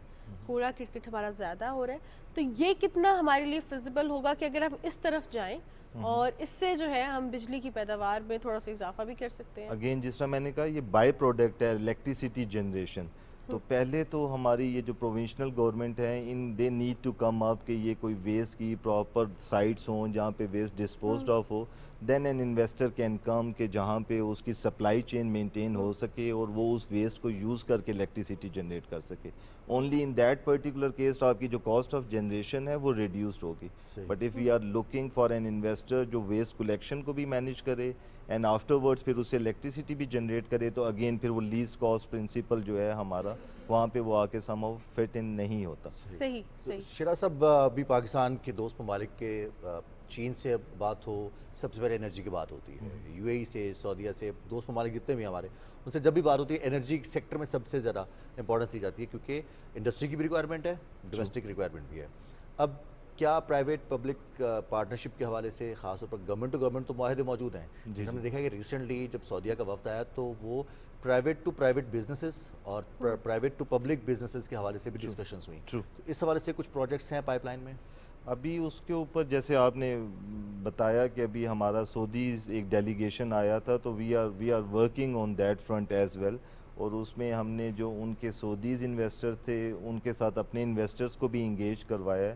S1: کوڑا کرکٹ ہمارا زیادہ ہو رہا ہے. تو یہ کتنا ہمارے لیے فیزیبل ہوگا کہ اگر ہم اس طرف جائیں اور اس سے جو ہے ہم بجلی کی پیداوار میں تھوڑا سا اضافہ بھی کر سکتے ہیں؟
S6: اگین جس طرح میں نے کہا یہ بائی پروڈکٹ ہے الیکٹریسٹی جنریشن. تو پہلے تو ہماری یہ جو پروونشنل گورنمنٹ ہے ان دے نیڈ ٹو کم اپ کہ یہ کوئی ویسٹ کی پراپر سائٹس ہوں جہاں پہ ویسٹ ڈسپوزڈ آف ہو, then an investor can come کہ جہاں پہ اس کی سپلائی چین مینٹین ہو سکے اور وہ اس ویسٹ کو یوز کر کے الیکٹریسٹی جنریٹ کر سکے. Only in that particular case آپ کی جو کاسٹ آف جنریشن ہے وہ ریڈیوسڈ ہوگی. But if we are looking for an investor جو ویسٹ کلیکشن کو بھی مینیج کرے اینڈ آفٹر ورڈس پھر اس سے الیکٹریسٹی بھی جنریٹ کرے, تو اگین پھر وہ لیسٹ کاسٹ پرنسپل جو ہے ہمارا وہاں پہ وہ آ کے سم ہاؤ فٹ ان نہیں ہوتا.
S1: صحیح.
S3: شراز صاحب ابھی پاکستان کے دوست ممالک کے چین سے بات ہو سب سے پہلے انرجی کی بات ہوتی ہے, یو اے ای سے, سعودیہ سے, دوست ممالک جتنے بھی ہمارے ان سے جب بھی بات ہوتی ہے انرجی سیکٹر میں سب سے زیادہ امپورٹنس دی جاتی ہے کیونکہ انڈسٹری کی بھی ریکوائرمنٹ ہے, ڈومیسٹک ریکوائرمنٹ بھی ہے. اب کیا پرائیویٹ پبلک پارٹنرشپ کے حوالے سے خاص طور پر گورنمنٹ ٹو گورنمنٹ تو معاہدے موجود ہیں؟ ہم نے دیکھا کہ ریسنٹلی جب سعودیہ کا وفد آیا تو وہ پرائیویٹ ٹو پرائیویٹ بزنسز اور پرائیویٹ ٹو پبلک بزنسز کے حوالے سے بھی ڈسکشنز ہوئیں. تو اس حوالے سے کچھ پروجیکٹس ہیں پائپ لائن میں؟
S6: ابھی اس کے اوپر جیسے آپ نے بتایا کہ ابھی ہمارا سعودیز ایک ڈیلیگیشن آیا تھا تو we are working on that front as well, اور اس میں ہم نے جو ان کے سعودیز انویسٹر تھے ان کے ساتھ اپنے انویسٹرز کو بھی انگیج کروایا ہے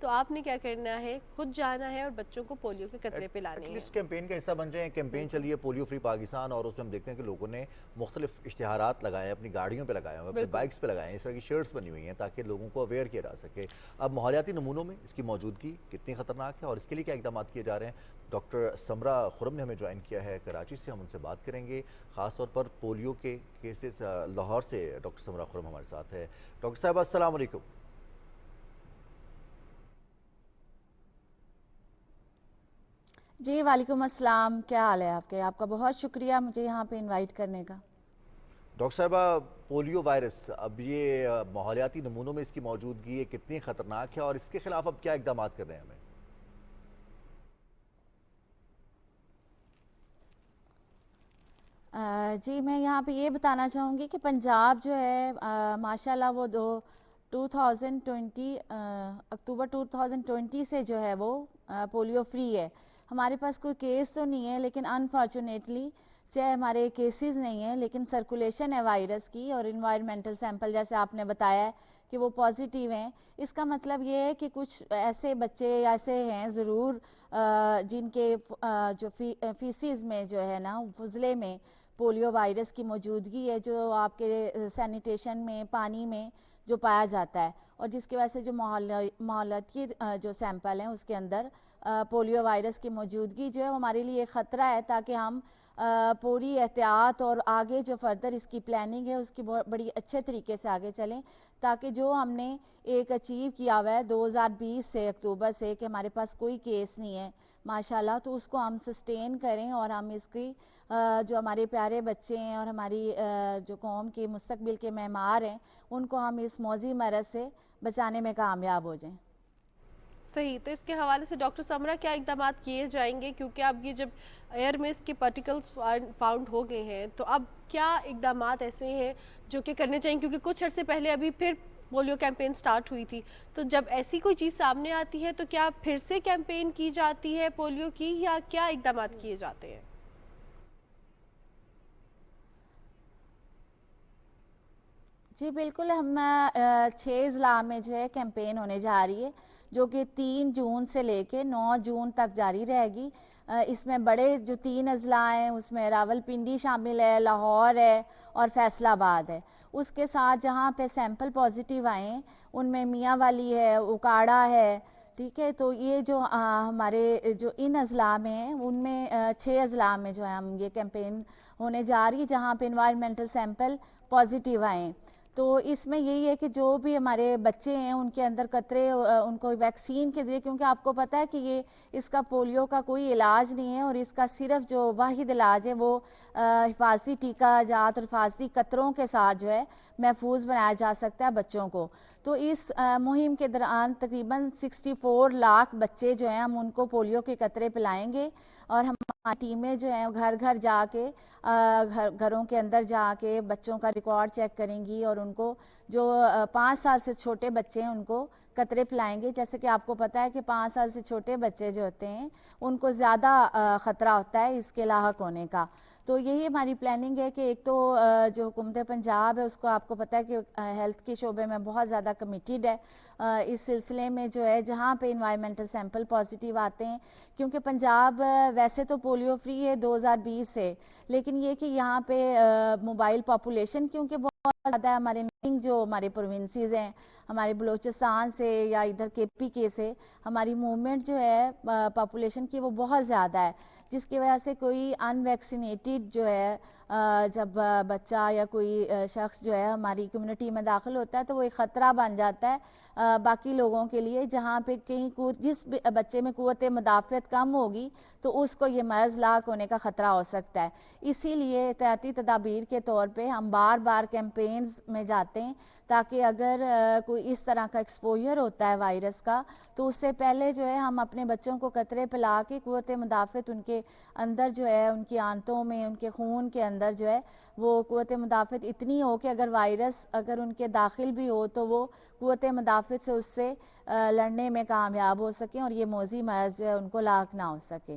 S1: تو آپ نے کیا کرنا ہے، خود جانا ہے اور بچوں کو پولیو کے قطرے پلانے ہیں۔
S3: اس کیمپین کا حصہ بن جائیں، کیمپین چلی ہے پولیو فری پاکستان، اور اس میں ہم دیکھتے ہیں کہ لوگوں نے مختلف اشتہارات لگائے ہیں، اپنی گاڑیوں پہ لگائے ہیں، اپنی بائکس پہ لگائے ہیں، اس طرح کی شرٹس بنی ہوئی ہیں تاکہ لوگوں کو اویئر کیا جا سکے۔ اب ماحولیاتی نمونوں میں اس کی موجودگی کتنی خطرناک ہے اور اس کے لیے کیا اقدامات کیے جا رہے ہیں، ڈاکٹر سمرا خرم نے ہمیں جوائن کیا ہے کراچی سے، ہم ان سے بات کریں گے خاص طور پر پولیو کے کیسز۔ لاہور سے ڈاکٹر سمرا خرم ہمارے ساتھ ہے۔ ڈاکٹر صاحبہ السلام علیکم۔
S7: جی وعلیکم السلام، کیا حال ہے آپ کے؟ آپ کا بہت شکریہ مجھے یہاں پہ انوائٹ کرنے کا۔
S3: ڈاکٹر صاحبہ، پولیو وائرس اب یہ ماحولیاتی نمونوں میں اس کی موجودگی کتنی خطرناک ہے اور اس کے خلاف اب کیا اقدامات کر رہے ہیں ہمیں؟
S7: جی میں یہاں پہ یہ بتانا چاہوں گی کہ پنجاب جو ہے ماشاءاللہ وہ 2020 اکتوبر 2020 سے جو ہے وہ پولیو فری ہے۔ ہمارے پاس کوئی کیس تو نہیں ہے، لیکن انفارچونیٹلی چاہے ہمارے کیسز نہیں ہیں لیکن سرکولیشن ہے وائرس کی، اور انوائرمنٹل سیمپل جیسے آپ نے بتایا ہے کہ وہ پازیٹیو ہیں۔ اس کا مطلب یہ ہے کہ کچھ ایسے بچے ایسے ہیں ضرور جن کے جو فیسیز میں جو ہے نا فضلے میں پولیو وائرس کی موجودگی ہے، جو آپ کے سینیٹیشن میں پانی میں جو پایا جاتا ہے، اور جس کی وجہ سے جو ماحولیاتی جو سیمپل ہیں اس کے اندر پولیو وائرس کی موجودگی جو ہے ہمارے لیے ایک خطرہ ہے، تاکہ ہم پوری احتیاط اور آگے جو فردر اس کی پلاننگ ہے اس کی بڑی اچھے طریقے سے آگے چلیں، تاکہ جو ہم نے ایک اچیو کیا ہوا ہے 2020 سے اکتوبر سے کہ ہمارے پاس کوئی کیس نہیں ہے ماشاءاللہ، تو اس کو ہم سسٹین کریں اور ہم اس کی جو ہمارے پیارے بچے ہیں اور ہماری جو قوم کے مستقبل کے معمار ہیں ان کو ہم اس موذی مرض سے بچانے میں کامیاب ہو جائیں۔
S1: صحیح، تو اس کے حوالے سے ڈاکٹر سمرا کیا اقدامات کیے جائیں گے، کیونکہ اب یہ جب ایئر میں اس کے پارٹیکلز فاؤنڈ ہو گئے ہیں تو اب کیا اقدامات ایسے ہیں جو کہ کرنے چاہیے، کیونکہ کچھ عرصے پہلے ابھی پھر پولیو کیمپین سٹارٹ ہوئی تھی، تو جب ایسی کوئی چیز سامنے آتی ہے تو کیا پھر سے کیمپین کی جاتی ہے پولیو کی، یا کیا اقدامات کیے جاتے ہیں؟
S7: جی بالکل، ہم 6 اضلاع میں جو ہے کیمپین ہونے جا رہی ہے جو کہ 3 جون سے لے کے 9 جون تک جاری رہے گی۔ اس میں بڑے جو 3 اضلاع ہیں اس میں راول پنڈی شامل ہے، لاہور ہے اور فیصل آباد ہے۔ اس کے ساتھ جہاں پہ سیمپل پازیٹیو آئے ہیں ان میں میاں والی ہے، اکاڑا ہے، ٹھیک ہے۔ تو یہ جو ہمارے جو ان اضلاع میں ہیں ان میں 6 اضلاع میں جو ہے ہم یہ کیمپین ہونے جا رہی ہے جہاں پہ انوائرمنٹل سیمپل پازیٹیو آئے ہیں۔ تو اس میں یہی ہے کہ جو بھی ہمارے بچے ہیں ان کے اندر قطرے ان کو ویکسین کے ذریعے، کیونکہ آپ کو پتہ ہے کہ یہ اس کا پولیو کا کوئی علاج نہیں ہے، اور اس کا صرف جو واحد علاج ہے وہ حفاظتی ٹیکہ جات اور حفاظتی قطروں کے ساتھ جو ہے محفوظ بنایا جا سکتا ہے بچوں کو۔ تو اس مہم کے دوران تقریباً 64 لاکھ بچے جو ہیں ہم ان کو پولیو کے قطرے پلائیں گے، اور ہماری ٹیمیں جو ہیں گھر گھر جا کے گھروں کے اندر جا کے بچوں کا ریکارڈ چیک کریں گی، اور ان کو جو 5 سال سے چھوٹے بچے ہیں ان کو قطرے پلائیں گے۔ جیسے کہ آپ کو پتہ ہے کہ 5 سال سے چھوٹے بچے جو ہوتے ہیں ان کو زیادہ خطرہ ہوتا ہے اس کے لاحق ہونے کا۔ تو یہی ہماری پلاننگ ہے کہ ایک تو جو حکومت پنجاب ہے اس کو آپ کو پتہ ہے کہ ہیلتھ کے شعبے میں بہت زیادہ کمیٹیڈ ہے اس سلسلے میں جو ہے جہاں پہ انوائرمنٹل سیمپل پازیٹیو آتے ہیں، کیونکہ پنجاب ویسے تو پولیو فری ہے 2020 سے، لیکن یہ کہ یہاں پہ موبائل پاپولیشن کیونکہ بہت زیادہ ہے، ہمارے جو ہمارے پروونسز ہیں ہمارے بلوچستان سے یا ادھر کے پی کے سے ہماری موومنٹ جو ہے پاپولیشن کی وہ بہت زیادہ ہے، جس کی وجہ سے کوئی ان ویکسینیٹڈ جو ہے جب بچہ یا کوئی شخص جو ہے ہماری کمیونٹی میں داخل ہوتا ہے تو وہ ایک خطرہ بن جاتا ہے باقی لوگوں کے لیے، جہاں پہ کہیں جس بچے میں قوت مدافعت کم ہوگی تو اس کو یہ مرض لاحق ہونے کا خطرہ ہو سکتا ہے۔ اسی لیے احتیاطی تدابیر کے طور پہ ہم بار بار کیمپینز میں جاتے ہیں تاکہ اگر کوئی اس طرح کا ایکسپوجر ہوتا ہے وائرس کا تو اس سے پہلے جو ہے ہم اپنے بچوں کو قطرے پلا کے قوت مدافعت ان کے اندر جو ہے ان کی آنتوں میں ان کے خون کے اندر جو ہے وہ قوت مدافعت اتنی ہو کہ اگر وائرس اگر ان کے داخل بھی ہو تو وہ قوت مدافعت سے اس سے لڑنے میں کامیاب ہو سکیں اور یہ موذی مرض جو ہے ان کو لاحق نہ ہو سکے۔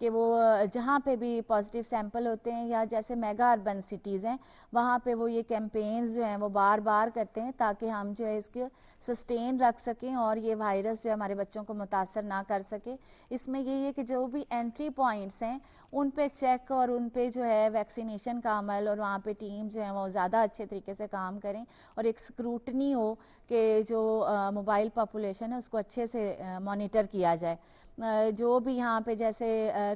S7: کہ وہ جہاں پہ بھی پازیٹیو سیمپل ہوتے ہیں یا جیسے میگا اربن سٹیز ہیں وہاں پہ وہ یہ کیمپینز جو ہیں وہ بار بار کرتے ہیں تاکہ ہم جو ہے اس کے سسٹین رکھ سکیں اور یہ وائرس جو ہے ہمارے بچوں کو متاثر نہ کر سکے. اس میں یہی ہے کہ جو بھی انٹری پوائنٹس ہیں ان پہ چیک اور ان پہ جو ہے ویکسینیشن کا عمل اور وہاں پہ ٹیم جو ہیں وہ زیادہ اچھے طریقے سے کام کریں اور ایک اسکروٹنی ہو کہ جو موبائل پاپولیشن ہے اس کو اچھے سے مانیٹر کیا جائے. جو بھی یہاں پہ جیسے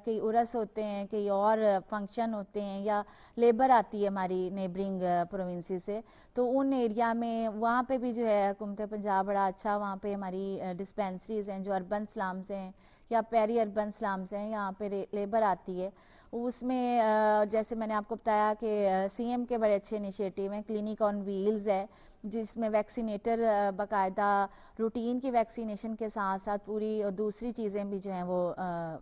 S7: کئی عرس ہوتے ہیں کئی اور فنکشن ہوتے ہیں یا لیبر آتی ہے ہماری نیبرنگ پروونسی سے تو ان ایریا میں وہاں پہ بھی جو ہے حکومت پنجاب بڑا اچھا وہاں پہ ہماری ڈسپینسریز ہیں جو اربن سلامز ہیں یا پیری اربن سلامز ہیں یہاں پہ لیبر آتی ہے. اس میں جیسے میں نے آپ کو بتایا کہ سی ایم کے بڑے اچھے انیشیٹیو ہیں, کلینک آن ویلز ہے جس میں ویکسینیٹر باقاعدہ روٹین کی ویکسینیشن کے ساتھ ساتھ پوری دوسری چیزیں بھی جو ہیں وہ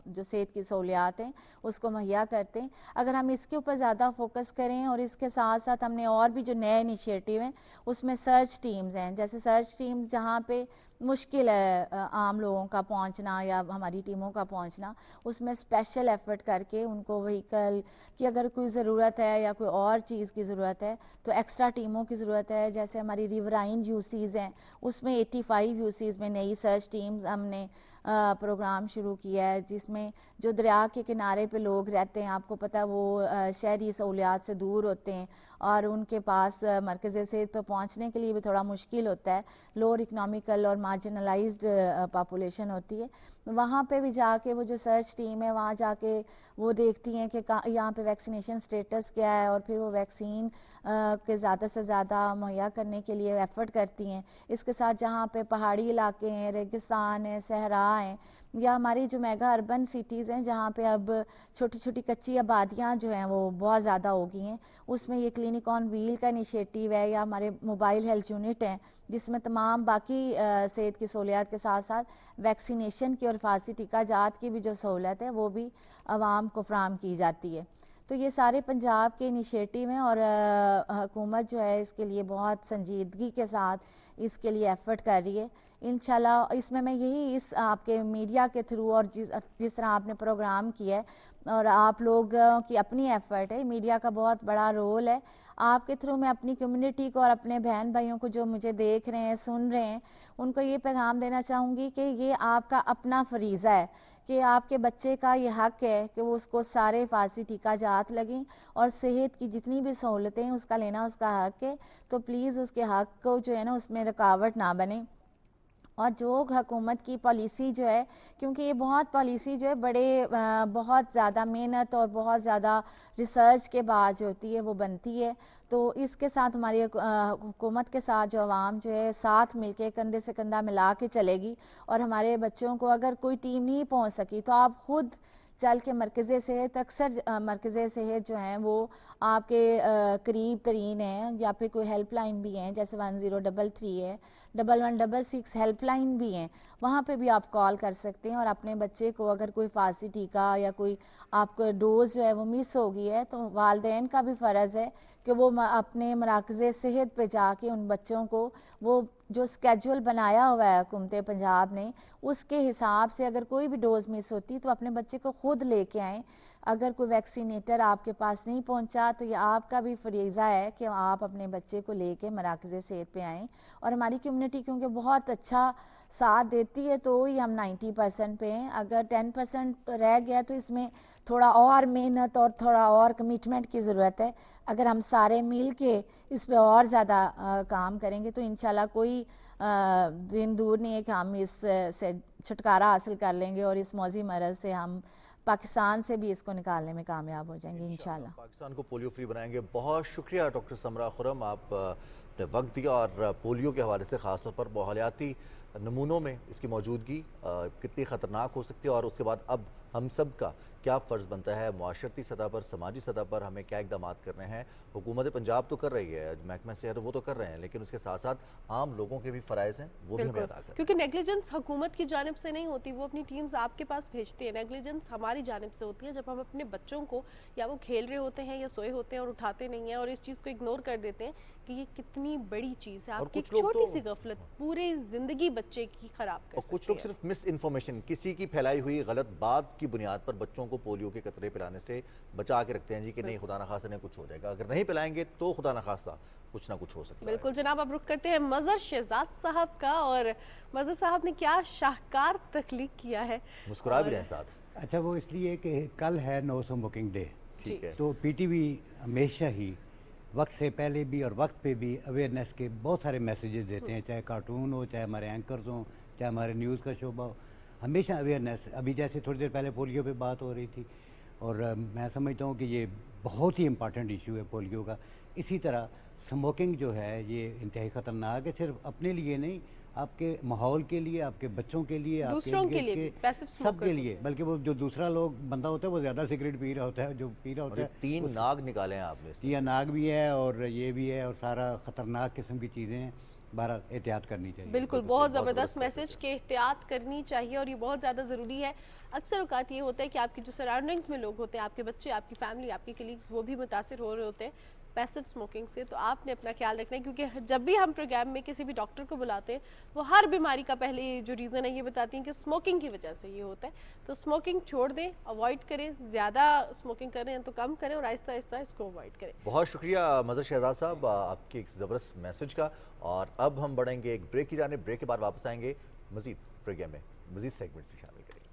S7: جو صحت کی سہولیات ہیں اس کو مہیا کرتے ہیں. اگر ہم اس کے اوپر زیادہ فوکس کریں اور اس کے ساتھ ساتھ ہم نے اور بھی جو نئے انیشیٹیو ہیں اس میں سرچ ٹیمز ہیں, جیسے سرچ ٹیمز جہاں پہ مشکل ہے عام لوگوں کا پہنچنا یا ہماری ٹیموں کا پہنچنا, اس میں اسپیشل ایفرٹ کر کے ان کو وہیکل کی اگر کوئی ضرورت ہے یا کوئی اور چیز کی ضرورت ہے تو ایکسٹرا ٹیموں کی ضرورت ہے. جیسے ہماری ریورائن یو سیز ہیں اس میں 85 یو سیز میں نئی سرچ ٹیمز ہم نے پروگرام شروع کیا ہے جس میں جو دریا کے کنارے پہ لوگ رہتے ہیں آپ کو پتہ وہ شہری سہولیات سے دور ہوتے ہیں اور ان کے پاس مرکز صحت پہ پہنچنے کے لیے بھی تھوڑا مشکل ہوتا ہے, لوور اکنامیکل اور مارجنلائزڈ پاپولیشن ہوتی ہے. وہاں پہ بھی جا کے وہ جو سرچ ٹیم ہے وہاں جا کے وہ دیکھتی ہیں کہ یہاں پہ ویکسینیشن سٹیٹس کیا ہے اور پھر وہ ویکسین کے زیادہ سے زیادہ مہیا کرنے کے لیے ایفرٹ کرتی ہیں. اس کے ساتھ جہاں پہ پہاڑی علاقے ہیں, ریگستان ہیں, صحرا ہیں یا ہماری جو میگا اربن سٹیز ہیں جہاں پہ اب چھوٹی چھوٹی کچی آبادیاں جو ہیں وہ بہت زیادہ ہو گئی ہیں, اس میں یہ کلینک آن ویل کا انیشیٹیو ہے یا ہمارے موبائل ہیلتھ یونٹ ہیں جس میں تمام باقی صحت کی سہولیات کے ساتھ ساتھ ویکسینیشن کی اور حفاظتی ٹیکہ جات کی بھی جو سہولت ہے وہ بھی عوام کو فراہم کی جاتی ہے. تو یہ سارے پنجاب کے انیشیٹیو ہیں اور حکومت جو ہے اس کے لیے بہت سنجیدگی کے ساتھ اس کے لیے ایفرٹ کر رہی ہے. انشاءاللہ اس میں یہی اس آپ کے میڈیا کے تھرو اور جس طرح آپ نے پروگرام کیا ہے اور آپ لوگوں کی اپنی ایفرٹ ہے, میڈیا کا بہت بڑا رول ہے. آپ کے تھرو میں اپنی کمیونٹی کو اور اپنے بہن بھائیوں کو جو مجھے دیکھ رہے ہیں سن رہے ہیں ان کو یہ پیغام دینا چاہوں گی کہ یہ آپ کا اپنا فریضہ ہے کہ آپ کے بچے کا یہ حق ہے کہ وہ اس کو سارے حفاظتی ٹیکہ جات لگیں اور صحت کی جتنی بھی سہولتیں اس کا لینا اس کا حق ہے. تو پلیز اس کے حق کو جو ہے نا اس میں رکاوٹ نہ بنے. اور جو حکومت کی پالیسی جو ہے کیونکہ یہ بہت پالیسی جو ہے بہت زیادہ محنت اور بہت زیادہ ریسرچ کے بعد جو ہوتی ہے وہ بنتی ہے, تو اس کے ساتھ ہماری حکومت کے ساتھ جو عوام جو ہے ساتھ مل کے کندھے سے کندھا ملا کے چلے گی. اور ہمارے بچوں کو اگر کوئی ٹیم نہیں پہنچ سکی تو آپ خود چل کے مرکز صحت, اکثر مرکز صحت جو ہیں وہ آپ کے قریب ترین ہیں یا پھر کوئی ہیلپ لائن بھی ہیں جیسے 1033 ہے, 1166 ہیلپ لائن بھی ہیں, وہاں پہ بھی آپ کال کر سکتے ہیں. اور اپنے بچے کو اگر کوئی حفاظتی ٹیکہ یا کوئی آپ کو ڈوز جو ہے وہ مس ہو گئی ہے تو والدین کا بھی فرض ہے کہ وہ اپنے مراکز صحت پہ جا کے ان بچوں کو وہ جو اسکیجول بنایا ہوا ہے حکومت پنجاب نے اس کے حساب سے اگر کوئی بھی ڈوز مس ہوتی تو اپنے بچے کو خود لے کے آئیں. اگر کوئی ویکسینیٹر آپ کے پاس نہیں پہنچا تو یہ آپ کا بھی فریضہ ہے کہ آپ اپنے بچے کو لے کے مراکز صحت پہ آئیں. اور ہماری کمیونٹی کیونکہ بہت اچھا ساتھ دیتی ہے تو ہی ہم 90% پہ ہیں. اگر 10% رہ گیا تو اس میں تھوڑا اور محنت اور تھوڑا اور کمٹمنٹ کی ضرورت ہے. اگر ہم سارے مل کے اس پہ اور زیادہ کام کریں گے تو انشاءاللہ کوئی دن دور نہیں ہے کہ ہم اس سے چھٹکارا حاصل کر لیں گے اور اس موذی مرض سے ہم پاکستان سے بھی اس کو نکالنے میں کامیاب ہو جائیں گے انشاءاللہ.
S3: پاکستان کو پولیو فری بنائیں گے. بہت شکریہ ڈاکٹر سمرا خرم, آپ نے وقت دیا اور پولیو کے حوالے سے خاص طور پر ماحولیاتی نمونوں میں اس کی موجودگی کتنی خطرناک ہو سکتی ہے اور اس کے بعد اب ہم سب کا کیا فرض بنتا ہے معاشرتی سطح پر, سماجی سطح پر ہمیں کیا اقدامات کرنے ہیں. حکومت پنجاب تو کر رہی ہے, محکمہ صحت وہ تو کر رہے ہیں, لیکن اس کے ساتھ ساتھ عام لوگوں کے بھی فرائض ہیں وہ بھی ہمیں ادا کریں.
S1: کیونکہ نیگلیجنس حکومت کی جانب سے نہیں ہوتی, وہ اپنی ٹیمز آپ کے پاس بھیجتی ہے. نیگلیجنس ہماری جانب سے ہوتی ہے جب ہم اپنے بچوں کو یا وہ کھیل رہے ہوتے ہیں یا سوئے ہوتے ہیں اور اٹھاتے نہیں ہیں اور اس چیز کو اگنور کر دیتے ہیں کہ یہ کتنی بڑی چیز ہے. آپ کی ایک چھوٹی سی غفلت پورے زندگی بچے کی خراب کر سکتی ہے.
S3: اور کچھ لوگ صرف مس انفارمیشن, کسی کی پھیلائی ہوئی غلط بات کی بنیاد پر بچوں کو پولیو کے قطرے پلانے سے بچا کے رکھتے ہیں جی کہ نہیں خدا نخواستہ نہیں کچھ ہو جائے گا، اگر نہیں پلائیں گے تو خدا نخواستہ کچھ نہ کچھ ہو سکتا ہے۔
S1: بالکل جناب، اب رخ کرتے ہیں مظہر شہزاد صاحب کا، اور مظہر صاحب نے کیا شاہکار تخلیق کیا ہے۔
S3: مسکرا بھی رہے ہیں ساتھ۔
S8: اچھا، وہ اس لیے کہ کل ہے نو اسموکنگ ڈے،
S3: ٹھیک ہے۔
S8: تو پی ٹی وی ہمیشہ ہی وقت سے پہلے بھی اور وقت پہ بھی اویئرنیس کے بہت سارے میسیجز دیتے ہیں، چاہے کارٹون ہو، چاہے ہمارے اینکرز ہوں، چاہے ہمارے نیوز کا شعبہ ہو، ہمیشہ اویئرنیس۔ ابھی جیسے تھوڑی دیر پہلے پولیو پہ بات ہو رہی تھی، اور میں سمجھتا ہوں کہ یہ بہت ہی امپارٹنٹ ایشو ہے پولیو کا۔ اسی طرح اسموکنگ جو ہے یہ انتہائی خطرناک ہے، صرف اپنے لیے نہیں، آپ کے ماحول کے لیے، آپ کے بچوں کے لیے، آپ
S1: دوسروں کے لیے بھی، پیسو
S8: سب کے
S1: اسموکرز
S8: لیے، بلکہ وہ جو دوسرا بندہ ہوتا ہے وہ زیادہ سگریٹ پی رہا ہوتا ہے، جو پی رہا
S3: اور
S8: ہوتا
S3: یہ
S8: ہے
S3: 3 ناگ نکالے ہیں آپ نے اس میں۔
S8: یہ ناگ بھی ہے اور یہ بھی ہے، اور سارا خطرناک قسم کی چیزیں ہیں، بہرحال احتیاط کرنی چاہیے۔
S1: بالکل، بہت زبردست میسج کہ احتیاط کرنی چاہیے، اور یہ بہت زیادہ ضروری ہے۔ اکثر اوقات یہ ہوتا ہے کہ آپ کی جو سراؤنڈنگز میں لوگ ہوتے ہیں، آپ کے بچے، آپ کی فیملی، آپ کے کلیگز، وہ بھی متاثر ہو رہے ہوتے ہیں پیسو اسموکنگ سے، تو آپ نے اپنا خیال رکھنا ہے، کیونکہ جب بھی ہم پروگرام میں کسی بھی ڈاکٹر کو بلاتے ہیں وہ ہر بیماری کا پہلے جو ریزن ہے یہ بتاتی ہیں کہ اسموکنگ کی وجہ سے یہ ہوتا ہے، تو اسموکنگ چھوڑ دیں، اوائڈ کریں، زیادہ اسموکنگ کر رہے ہیں تو کم کریں، اور آہستہ آہستہ اس کو اوائڈ کریں۔
S3: بہت شکریہ مظہر شہزاد صاحب آپ کے ایک زبردست میسج کا، اور اب ہم بڑھیں گے ایک بریک کی جانب۔ بریک کے بعد واپس آئیں گے، مزید پروگرام میں مزید سیگمنٹس بھی شامل کریں گے۔